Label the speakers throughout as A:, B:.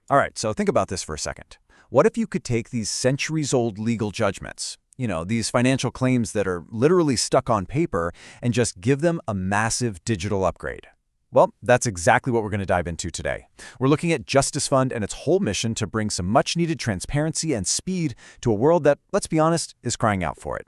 A: All right, so think about this for a second. What if you could take these centuries-old legal judgments, these financial claims that are literally stuck on paper, and just give them a massive digital upgrade? Well, that's exactly what we're going to dive into today. We're looking at JusticeFund and its whole mission to bring some much-needed transparency and speed to a world that, let's be honest, is crying out for it.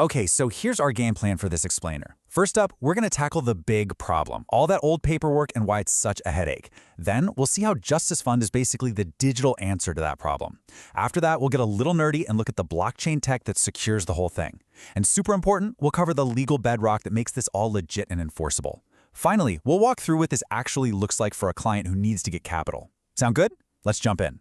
B: Okay, so here's our game plan for this explainer. First up, we're going to tackle the big problem, all that old paperwork and why it's such a headache. Then we'll see how JusticeFund is basically the digital answer to that problem. After that, we'll get a little nerdy and look at the blockchain tech that secures the whole thing. And super important, we'll cover the legal bedrock that makes this all legit and enforceable. Finally, we'll walk through what this actually looks like for a client who needs to get capital. Sound good? Let's jump in.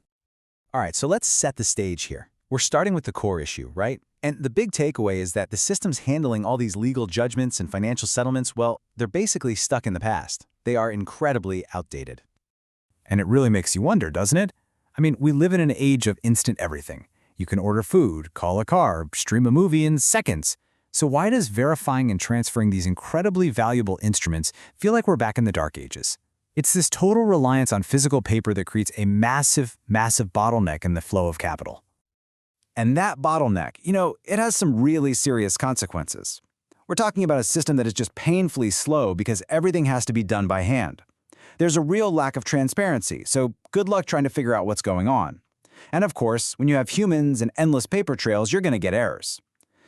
C: All right, so let's set the stage here. We're starting with the core issue, right? And the big takeaway is that the systems handling all these legal judgments and financial settlements, well, they're basically stuck in the past. They are incredibly outdated.
B: And it really makes you wonder, doesn't it? I mean, we live in an age of instant everything. You can order food, call a car, stream a movie in seconds. So why does verifying and transferring these incredibly valuable instruments feel like we're back in the dark ages? It's this total reliance on physical paper that creates a massive, massive bottleneck in the flow of capital.
C: And that bottleneck, it has some really serious consequences. We're talking about a system that is just painfully slow because everything has to be done by hand. There's a real lack of transparency, so good luck trying to figure out what's going on. And of course, when you have humans and endless paper trails, you're going to get errors.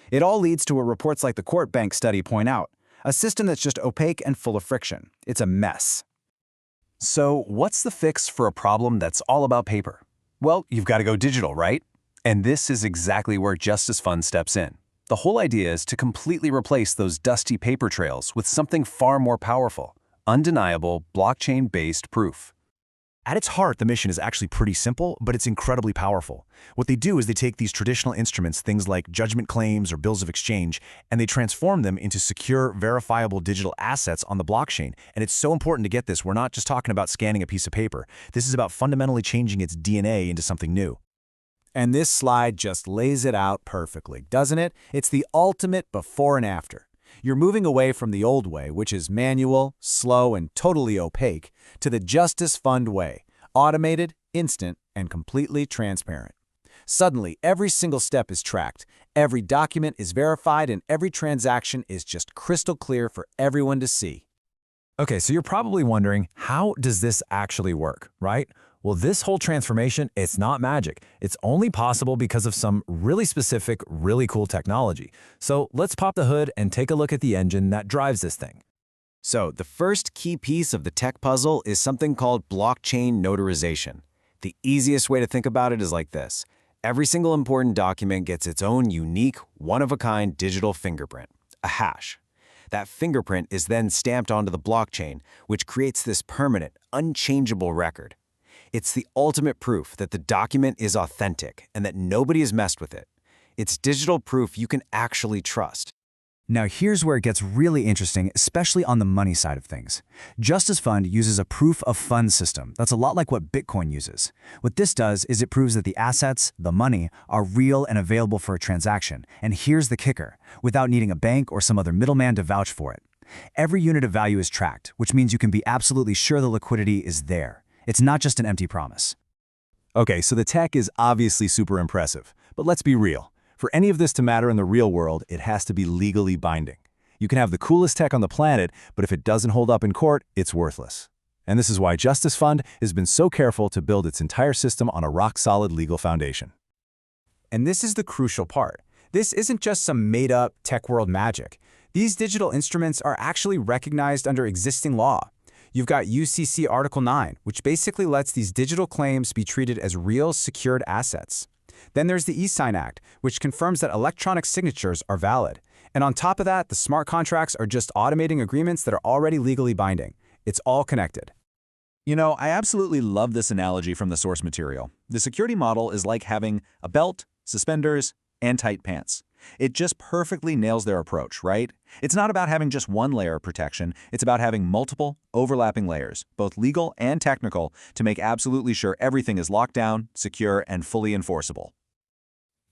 C: It all leads to what reports like the Court Bank study point out, a system that's just opaque and full of friction. It's a mess.
A: So what's the fix for a problem that's all about paper? Well, you've got to go digital, right? And this is exactly where JusticeFund steps in. The whole idea is to completely replace those dusty paper trails with something far more powerful, undeniable, blockchain-based proof.
D: At its heart, the mission is actually pretty simple, but it's incredibly powerful. What they do is they take these traditional instruments, things like judgment claims or bills of exchange, and they transform them into secure, verifiable digital assets on the blockchain. And it's so important to get this. We're not just talking about scanning a piece of paper. This is about fundamentally changing its DNA into something new.
B: And this slide just lays it out perfectly, doesn't it? It's the ultimate before and after. You're moving away from the old way, which is manual, slow, and totally opaque, to the JusticeFund way, automated, instant, and completely transparent. Suddenly, every single step is tracked, every document is verified, and every transaction is just crystal clear for everyone to see.
D: Okay, so you're probably wondering, how does this actually work, right? Well, this whole transformation, it's not magic. It's only possible because of some really specific, really cool technology. So let's pop the hood and take a look at the engine that drives this thing.
C: So the first key piece of the tech puzzle is something called blockchain notarization. The easiest way to think about it is like this. Every single important document gets its own unique, one-of-a-kind digital fingerprint, a hash. That fingerprint is then stamped onto the blockchain, which creates this permanent, unchangeable record. It's the ultimate proof that the document is authentic and that nobody has messed with it. It's digital proof you can actually trust.
B: Now here's where it gets really interesting, especially on the money side of things. JusticeFund uses a proof of funds system that's a lot like what Bitcoin uses. What this does is it proves that the assets, the money, are real and available for a transaction. And here's the kicker, without needing a bank or some other middleman to vouch for it. Every unit of value is tracked, which means you can be absolutely sure the liquidity is there. It's not just an empty promise.
D: Okay, so the tech is obviously super impressive, but let's be real. For any of this to matter in the real world, it has to be legally binding. You can have the coolest tech on the planet, but if it doesn't hold up in court, it's worthless. And this is why JusticeFund has been so careful to build its entire system on a rock-solid legal foundation.
B: And this is the crucial part. This isn't just some made-up tech world magic. These digital instruments are actually recognized under existing law. You've got UCC Article 9, which basically lets these digital claims be treated as real secured assets. Then there's the eSign Act, which confirms that electronic signatures are valid. And on top of that, the smart contracts are just automating agreements that are already legally binding. It's all connected.
E: I absolutely love this analogy from the source material. The security model is like having a belt, suspenders, and tight pants. It just perfectly nails their approach, right? It's not about having just one layer of protection. It's about having multiple, overlapping layers, both legal and technical, to make absolutely sure everything is locked down, secure, and fully enforceable.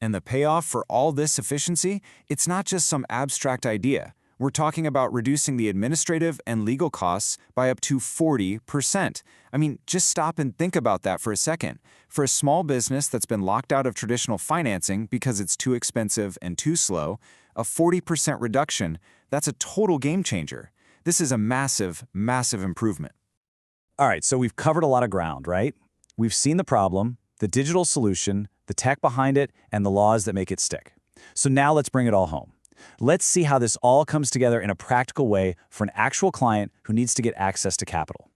B: And the payoff for all this efficiency? It's not just some abstract idea.
C: We're talking about reducing the administrative and legal costs by up to 40%. I mean, just stop and think about that for a second. For a small business that's been locked out of traditional financing because it's too expensive and too slow, a 40% reduction, that's a total game changer. This is a massive, massive improvement.
B: All right, so we've covered a lot of ground, right? We've seen the problem, the digital solution, the tech behind it, and the laws that make it stick. So now let's bring it all home. Let's see how this all comes together in a practical way for an actual client who needs to get access to capital.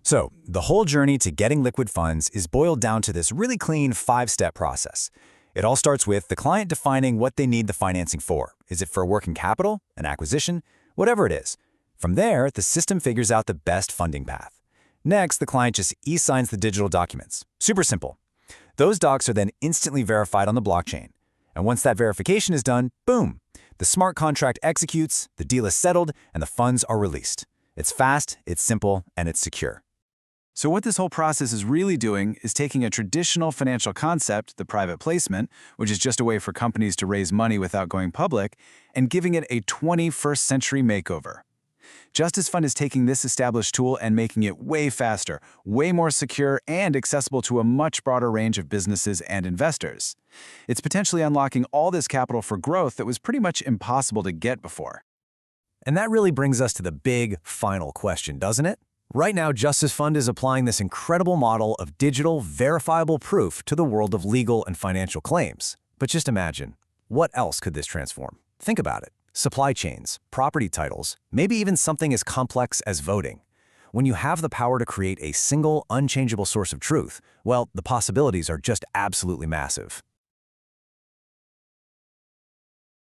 A: So, the whole journey to getting liquid funds is boiled down to this really clean 5-step process. It all starts with the client defining what they need the financing for. Is it for working capital, an acquisition, whatever it is? From there, the system figures out the best funding path. Next, the client just e-signs the digital documents. Super simple. Those docs are then instantly verified on the blockchain. And once that verification is done, boom! The smart contract executes, the deal is settled, and the funds are released. It's fast, it's simple, and it's secure.
C: So what this whole process is really doing is taking a traditional financial concept, the private placement, which is just a way for companies to raise money without going public, and giving it a 21st century makeover. JusticeFund is taking this established tool and making it way faster, way more secure, and accessible to a much broader range of businesses and investors. It's potentially unlocking all this capital for growth that was pretty much impossible to get before.
A: And that really brings us to the big, final question, doesn't it? Right now, JusticeFund is applying this incredible model of digital, verifiable proof to the world of legal and financial claims. But just imagine, what else could this transform? Think about it. Supply chains, property titles, maybe even something as complex as voting. When you have the power to create a single, unchangeable source of truth, well, the possibilities are just absolutely massive.